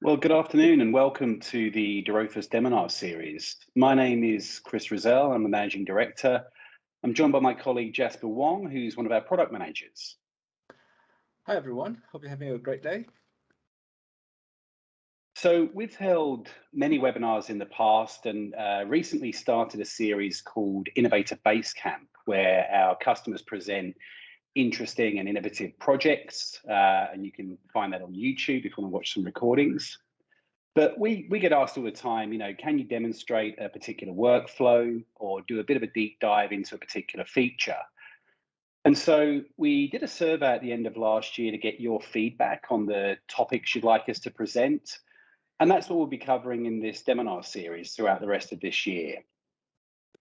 Well, good afternoon and welcome to the dRofus Demonar series. My name is Chris Rizal. I'm the Managing Director. I'm joined by my colleague Jasper Wong, who's one of our product managers. Hi, everyone. Hope you're having a great day. So we've held many webinars in the past and recently started a series called Innovator Basecamp, where our customers present interesting and innovative projects, and you can find that on YouTube if you want to watch some recordings. But we get asked all the time, can you demonstrate a particular workflow or do a bit of a deep dive into a particular feature? And so we did a survey at the end of last year to get your feedback on the topics you'd like us to present. And that's what we'll be covering in this Demonar series throughout the rest of this year.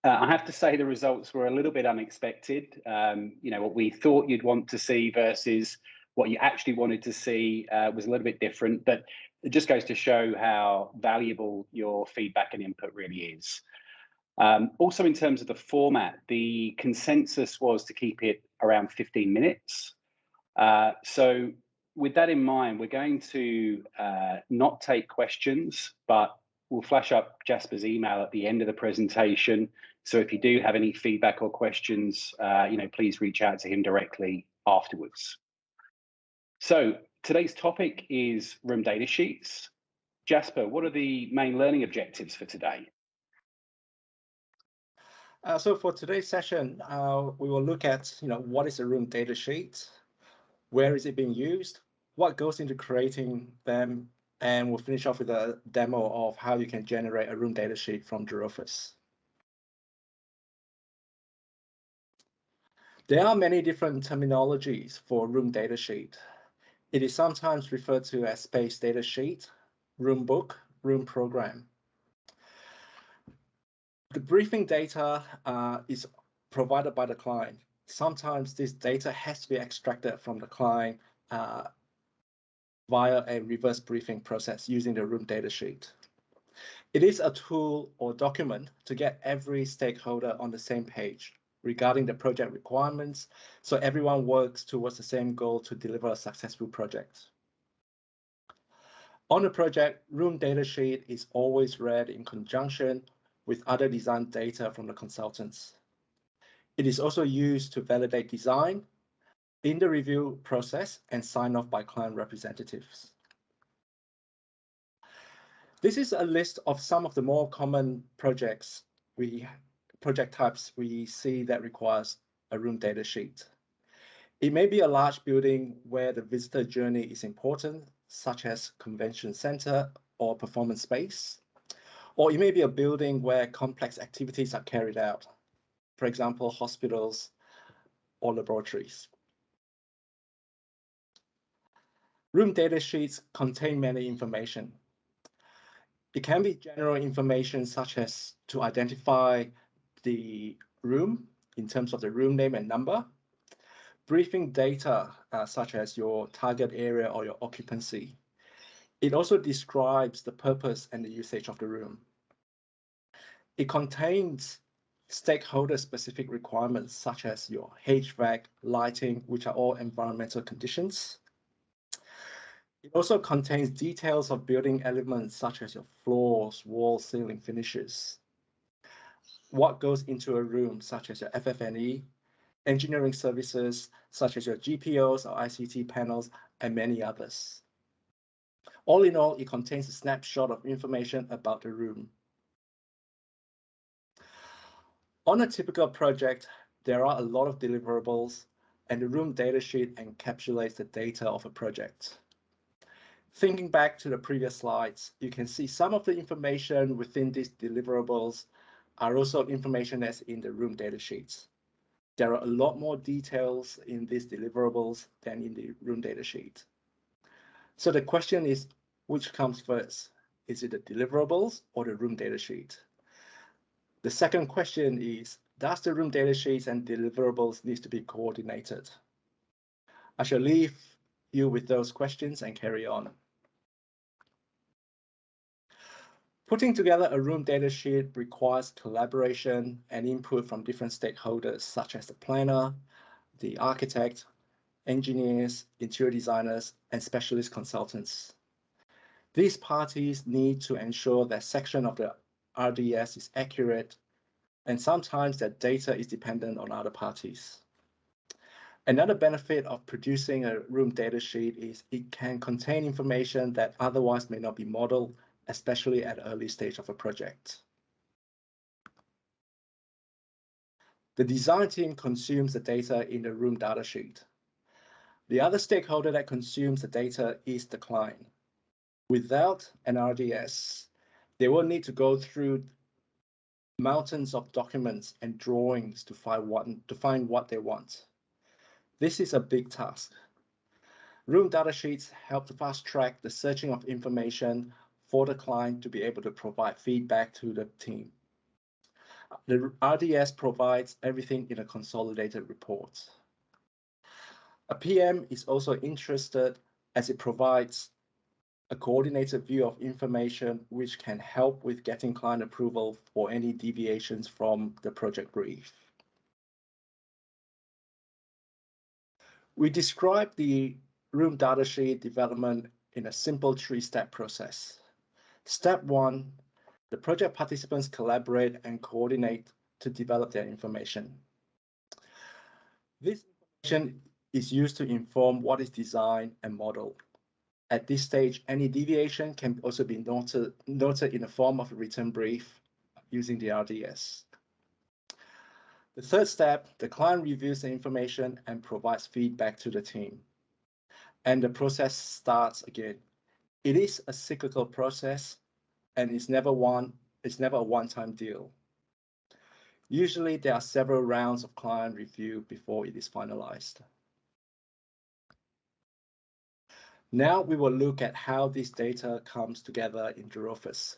I have to say the results were a little bit unexpected. What we thought you'd want to see versus what you actually wanted to see was a little bit different, but it just goes to show how valuable your feedback and input really is. Also, in terms of the format, the consensus was to keep it around 15 minutes. So with that in mind, we're going to not take questions, but we'll flash up Jasper's email at the end of the presentation. So if you do have any feedback or questions, please reach out to him directly afterwards. So today's topic is room data sheets. Jasper, what are the main learning objectives for today? So for today's session, we will look at what is a room data sheet, where is it being used, what goes into creating them, and we'll finish off with a demo of how you can generate a room data sheet from dRofus. There are many different terminologies for room data sheet. It is sometimes referred to as space data sheet, room book, room program. The briefing data is provided by the client. Sometimes this data has to be extracted from the client via a reverse briefing process using the room data sheet. It is a tool or document to get every stakeholder on the same page regarding the project requirements, so everyone works towards the same goal to deliver a successful project. On a project, room data sheet is always read in conjunction with other design data from the consultants. It is also used to validate design in the review process and sign off by client representatives. This is a list of some of the more common project types we see that requires a room data sheet. It may be a large building where the visitor journey is important, such as convention center or performance space. Or it may be a building where complex activities are carried out, for example, hospitals or laboratories. Room data sheets contain many information. It can be general information such as to identify the room in terms of the room name and number, briefing data such as your target area or your occupancy. It also describes the purpose and the usage of the room. It contains stakeholder-specific requirements such as your HVAC, lighting, which are all environmental conditions. It also contains details of building elements such as your floors, walls, ceiling finishes. What goes into a room such as your FF&E, engineering services such as your GPOs or ICT panels, and many others. All in all, it contains a snapshot of information about the room. On a typical project, there are a lot of deliverables, and the room data sheet encapsulates the data of a project. Thinking back to the previous slides, you can see some of the information within these deliverables are also information that's in the room data sheets. There are a lot more details in these deliverables than in the room data sheet. So the question is, which comes first? Is it the deliverables or the room data sheet? The second question is, does the room data sheets and deliverables need to be coordinated? I shall leave you with those questions and carry on. Putting together a room data sheet requires collaboration and input from different stakeholders, such as the planner, the architect, engineers, interior designers, and specialist consultants. These parties need to ensure that section of the RDS is accurate, and sometimes that data is dependent on other parties. Another benefit of producing a room datasheet is it can contain information that otherwise may not be modeled, especially at an early stage of a project. The design team consumes the data in the room datasheet. The other stakeholder that consumes the data is the client. Without an RDS, they will need to go through mountains of documents and drawings to find what they want. This is a big task. Room datasheets help to fast track the searching of information for the client to be able to provide feedback to the team. The RDS provides everything in a consolidated report. A PM is also interested as it provides a coordinated view of information which can help with getting client approval for any deviations from the project brief. We describe the room datasheet development in a simple three-step process. Step 1, the project participants collaborate and coordinate to develop their information. This information is used to inform what is designed and modeled. At this stage, any deviation can also be noted in the form of a written brief using the RDS. The third step, the client reviews the information and provides feedback to the team. And the process starts again. It is a cyclical process and it's never a one-time deal. Usually there are several rounds of client review before it is finalized. Now we will look at how this data comes together in dRofus.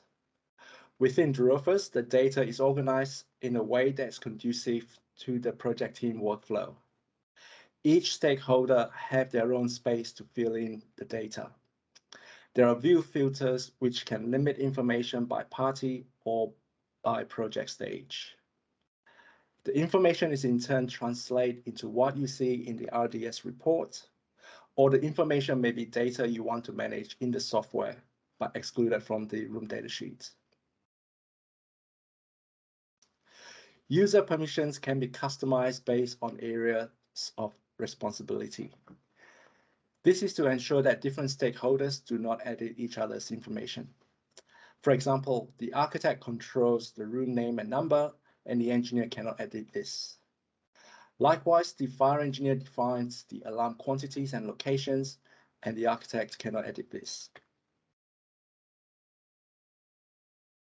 Within dRofus, the data is organized in a way that is conducive to the project team workflow. Each stakeholder have their own space to fill in the data. There are view filters which can limit information by party or by project stage. The information is in turn translated into what you see in the RDS report, or the information may be data you want to manage in the software, but excluded from the room datasheet. User permissions can be customized based on areas of responsibility. This is to ensure that different stakeholders do not edit each other's information. For example, the architect controls the room name and number, and the engineer cannot edit this. Likewise, the fire engineer defines the alarm quantities and locations, and the architect cannot edit this.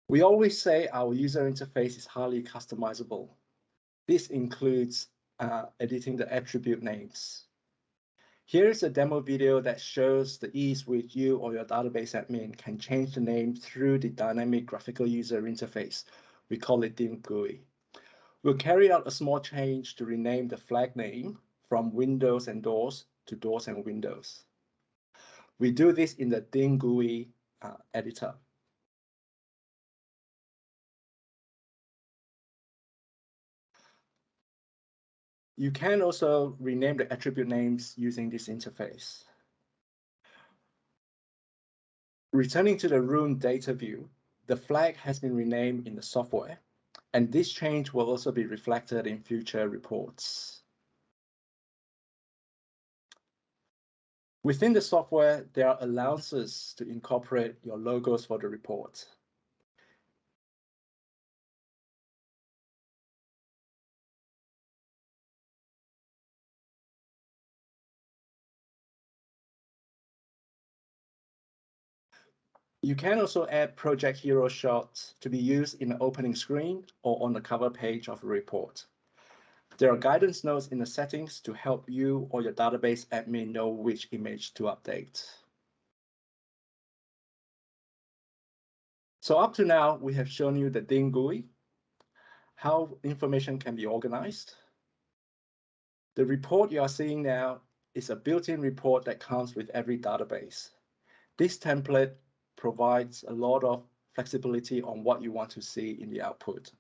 We always say our user interface is highly customizable. This includes editing the attribute names. Here is a demo video that shows the ease with you or your database admin can change the name through the dynamic graphical user interface. We call it DIM GUI. We'll carry out a small change to rename the flag name from Windows and Doors to Doors and Windows. We do this in the DIM GUI editor. You can also rename the attribute names using this interface. Returning to the room data view, the flag has been renamed in the software, and this change will also be reflected in future reports. Within the software, there are allowances to incorporate your logos for the report. You can also add project hero shots to be used in the opening screen or on the cover page of a report. There are guidance notes in the settings to help you or your database admin know which image to update. So up to now, we have shown you the DIM GUI, how information can be organized. The report you are seeing now is a built-in report that comes with every database. This template provides a lot of flexibility on what you want to see in the output.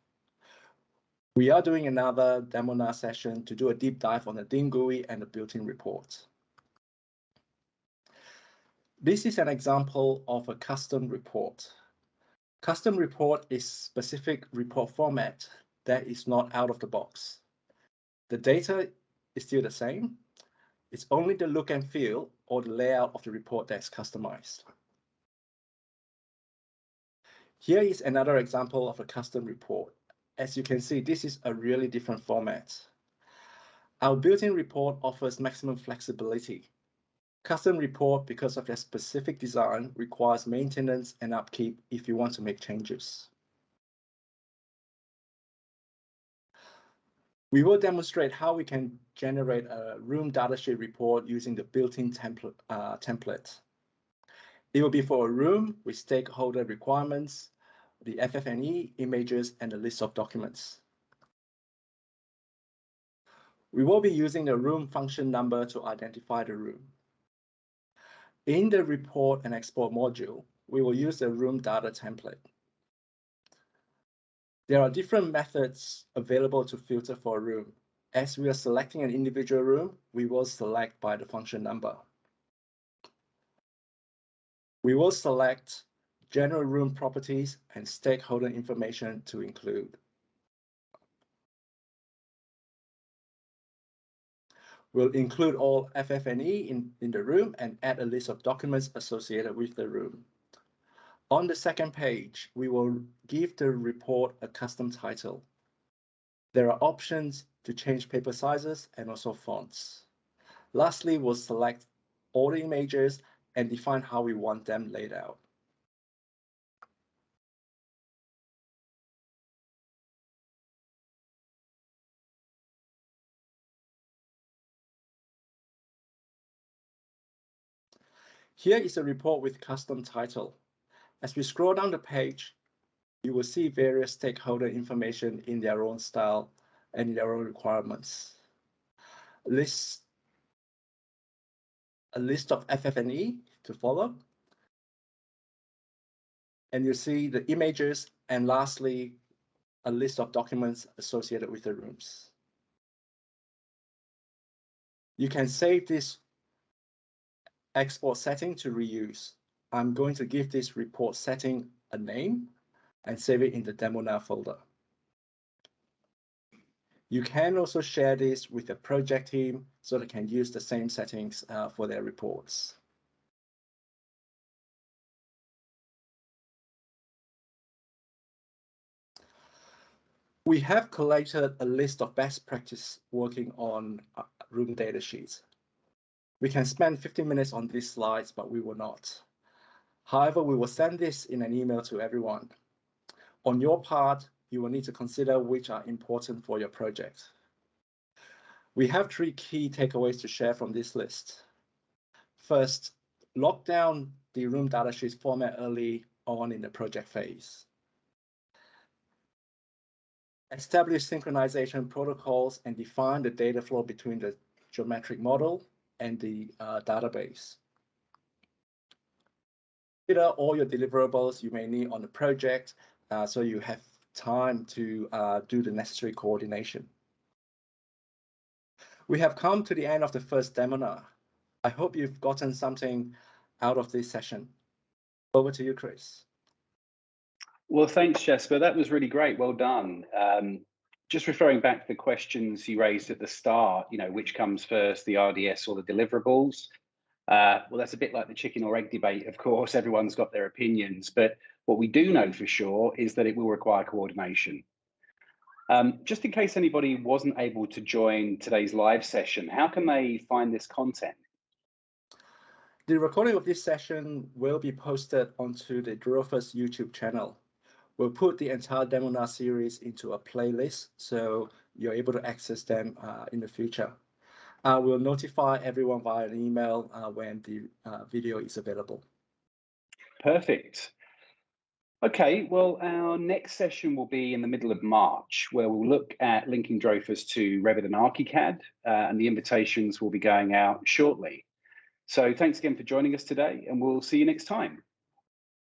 We are doing another demo session to do a deep dive on the DIM GUI and the built-in report. This is an example of a custom report. Custom report is specific report format that is not out of the box. The data is still the same. It's only the look and feel or the layout of the report that's customized. Here is another example of a custom report. As you can see, this is a really different format. Our built-in report offers maximum flexibility. Custom report, because of their specific design, requires maintenance and upkeep if you want to make changes. We will demonstrate how we can generate a room datasheet report using the built-in template. It will be for a room with stakeholder requirements, the FF&E, images, and a list of documents. We will be using the room function number to identify the room. In the report and export module, we will use the room data template. There are different methods available to filter for a room. As we are selecting an individual room, we will select by the function number. We will select general room properties and stakeholder information to include. We'll include all FF&E in the room and add a list of documents associated with the room. On the second page, we will give the report a custom title. There are options to change paper sizes and also fonts. Lastly, we'll select all the images and define how we want them laid out. Here is a report with custom title. As we scroll down the page, you will see various stakeholder information in their own style and in their own requirements. A list of FF&E to follow. And you see the images, and lastly, a list of documents associated with the rooms. You can save this export setting to reuse. I'm going to give this report setting a name and save it in the demonaar folder. You can also share this with the project team so they can use the same settings for their reports. We have collated a list of best practice working on room data sheets. We can spend 15 minutes on these slides, but we will not. However, we will send this in an email to everyone. On your part, you will need to consider which are important for your project. We have 3 key takeaways to share from this list. First, lock down the room datasheet format early on in the project phase. Establish synchronization protocols and define the data flow between the geometric model and the database. Consider all your deliverables you may need on the project so you have time to do the necessary coordination. We have come to the end of the first demonaar. I hope you've gotten something out of this session. Over to you, Chris. Well, thanks, Jesper. That was really great. Well done. Just referring back to the questions you raised at the start, which comes first, the RDS or the deliverables? Well, that's a bit like the chicken or egg debate, of course. Everyone's got their opinions, but what we do know for sure is that it will require coordination. Just in case anybody wasn't able to join today's live session, how can they find this content? The recording of this session will be posted onto the dRofus YouTube channel. We'll put the entire demonaar series into a playlist, so you're able to access them in the future. We'll notify everyone via an email when the video is available. Perfect. Okay, well, our next session will be in the middle of March, where we'll look at linking dRofus to Revit and ArchiCAD, and the invitations will be going out shortly. So thanks again for joining us today, and we'll see you next time.